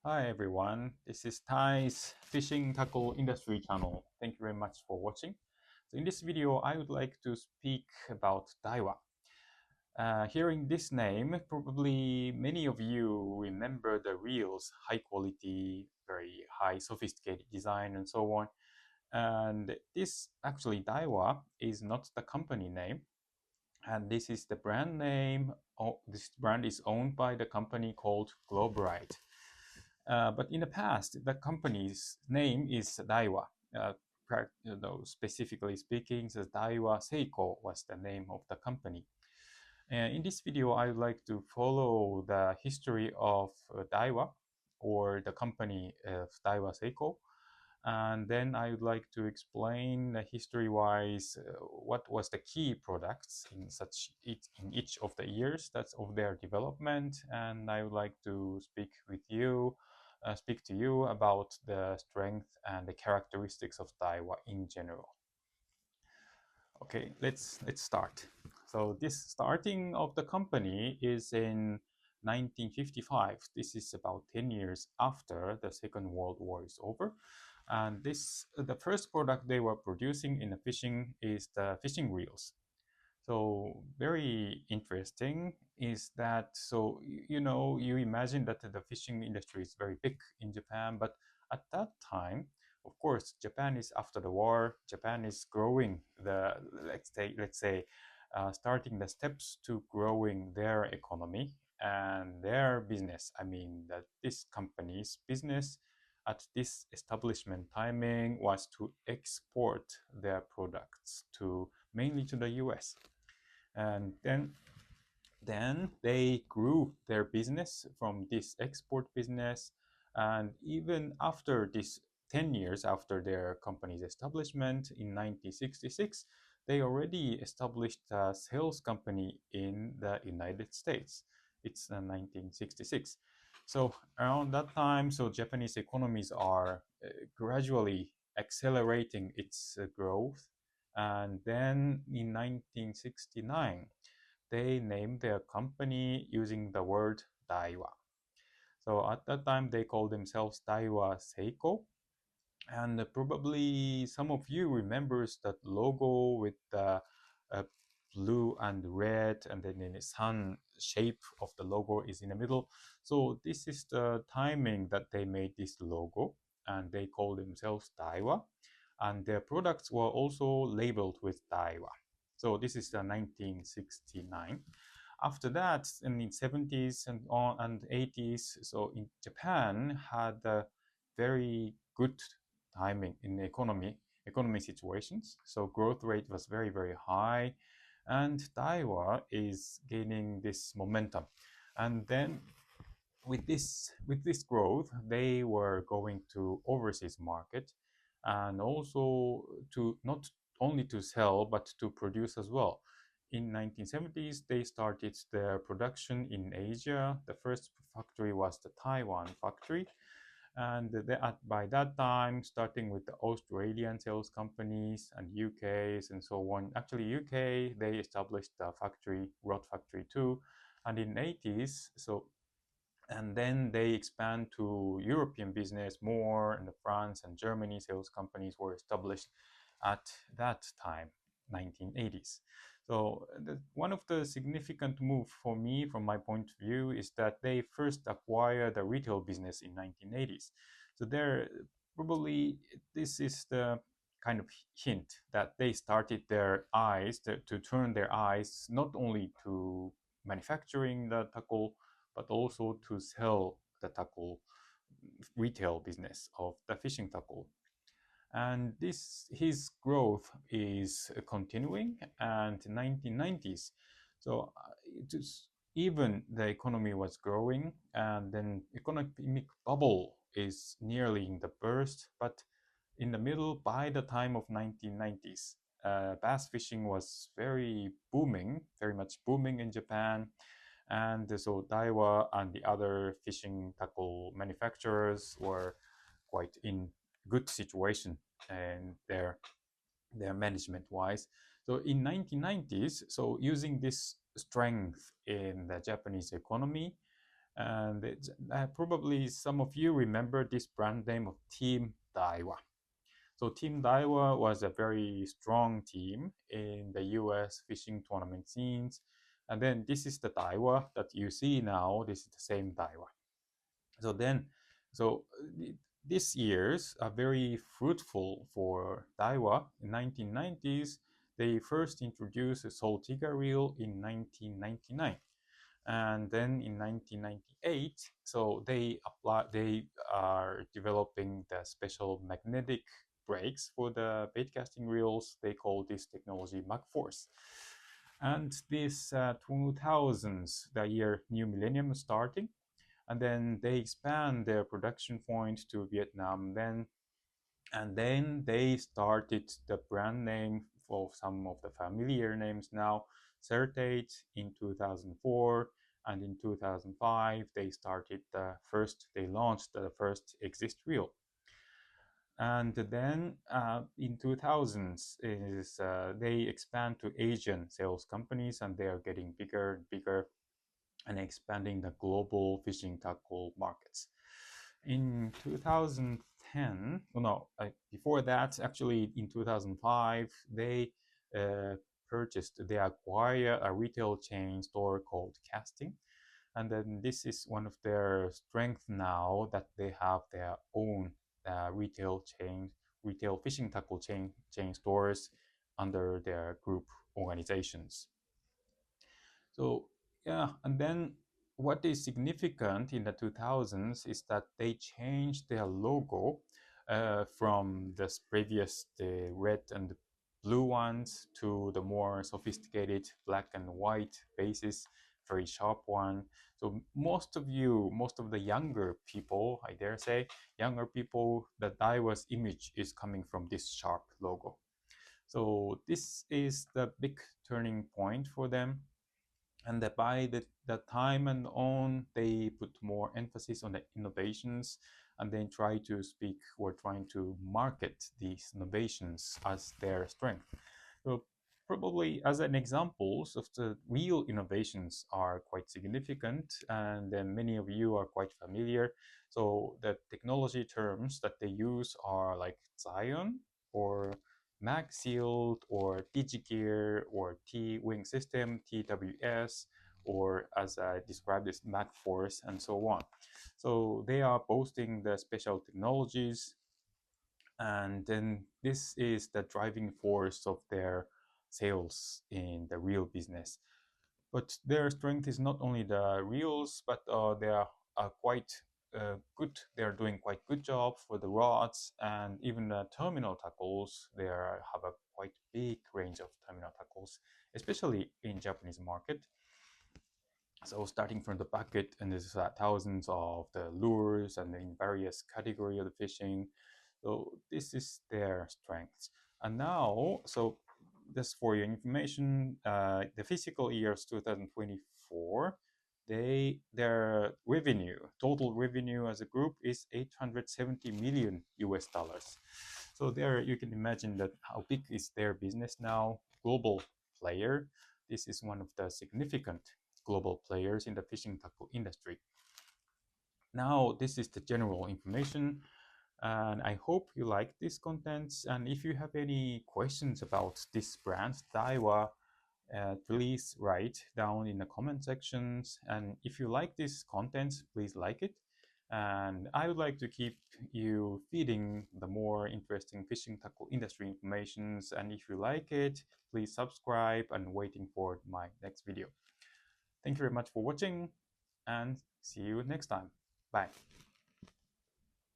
Hi everyone, this is Ty's Fishing Tackle Industry channel. Thank you very much for watching. So in this video, I would like to speak about Daiwa. Hearing this name, probably many of you remember the reels, high quality, very high sophisticated design and so on. And this actually Daiwa is not the company name. And this is the brand name. This brand is owned by the company called Globerite. But in the past, the company's name is Daiwa. Uh, Specifically speaking, the Daiwa Seiko was the name of the company. In this video, I would like to follow the history of Daiwa or the company of Daiwa Seiko. And then I would like to explain history-wise what was the key products in each of the years that's of their development. And I would like to speak to you about the strength and the characteristics of Daiwa in general. Okay, let's start. So this starting of the company is in 1955. This is about 10 years after the Second World War is over. And the first product they were producing in the fishing is the fishing reels. So very interesting is that, so you imagine that the fishing industry is very big in Japan, but at that time, of course, Japan is after the war. Japan is growing starting the steps to growing their economy and their business. I mean that this company's business at this establishment timing was to export their products to mainly to the US. And then they grew their business from this export business. And even after this 10 years after their company's establishment in 1966, they already established a sales company in the United States. It's 1966. So around that time, so Japanese economies are gradually accelerating its growth. And then in 1969, they named their company using the word Daiwa. So at that time, they called themselves Daiwa Seiko. And probably some of you remembers that logo with the uh, blue and red, and then the sun shape of the logo is in the middle. So this is the timing that they made this logo, and they call themselves Daiwa. And their products were also labeled with Daiwa. So this is the 1969. After that, in the 70s and 80s, so in Japan had a very good timing in the economy situations. So growth rate was very high, and Daiwa is gaining this momentum. And then with this growth, they were going to overseas market, and also to not only to sell but to produce as well. In 1970s, they started their production in Asia. The first factory was the Taiwan factory, and by that time, starting with the Australian sales companies and UKs and so on. Actually, UK, they established the factory, rod factory too. And in 80s, and then they expand to European business more, and the France and Germany sales companies were established at that time, 1980s. So one of the significant move for me, from my point of view, is that they first acquired the retail business in 1980s. So there, probably this is the kind of hint that they started their eyes to turn their eyes not only to manufacturing the tackle, but also to sell the tackle retail business of the fishing tackle. And his growth is continuing, and 1990s. So even the economy was growing, and then economic bubble is nearly in the burst, but in the middle, by the time of 1990s, bass fishing was very much booming in Japan. And so Daiwa and the other fishing tackle manufacturers were quite in good situation and their management wise. So in 1990s, so using this strength in the Japanese economy, And probably some of you remember this brand name of Team Daiwa. So Team Daiwa was a very strong team in the US fishing tournament scenes. And then this is the Daiwa that you see now. This is the same Daiwa. So then, so this years are very fruitful for Daiwa. In 1990s, they first introduced a Saltiga reel in 1999. And then in 1998, so they are developing the special magnetic brakes for the bait casting reels. They call this technology MagForce. And this 2000s, the year new millennium starting, and then they expand their production point to Vietnam then, and then they started the brand name for some of the familiar names now, Certate in 2004, and in 2005 they launched the first Exist reel. And then in 2000s they expand to Asian sales companies, and they are getting bigger and bigger and expanding the global fishing tackle markets. In 2010, no, before that, actually in 2005, they acquired a retail chain store called Casting. And then this is one of their strengths now, that they have their own retail fishing tackle chain stores under their group organizations. So yeah, and then what is significant in the 2000s is that they changed their logo from the previous the red and blue ones to the more sophisticated black and white bases, very sharp one. So most of the younger people, I dare say, the Daiwa's image is coming from this sharp logo. So this is the big turning point for them. And that by the time and on, they put more emphasis on the innovations, and then trying to market these innovations as their strength. So probably as an examples of the real innovations are quite significant, and then many of you are quite familiar. So the technology terms that they use are like Zion, or MagSealed, or DigiGear, or T-Wing System, TWS, or as I described as MagForce, and so on. So they are boasting the special technologies, and then this is the driving force of their sales in the reel business. But their strength is not only the reels, but they are quite good. They are doing quite good job for the rods, and even the terminal tackles. They have a quite big range of terminal tackles, especially in Japanese market. So starting from the bucket, and there's thousands of the lures, and in various category of the fishing. So this is their strengths. And now, so just for your information, the fiscal years 2024, their total revenue as a group is 870 million US dollars. So there you can imagine that how big is their business now. Global player. This is one of the significant global players in the fishing tackle industry. Now, this is the general information, and I hope you like this content. And if you have any questions about this brand, Daiwa, please write down in the comment sections. And if you like this content, please like it. And I would like to keep you feeding the more interesting fishing tackle industry informations. And if you like it, please subscribe and waiting for my next video. Thank you very much for watching, and see you next time. Bye.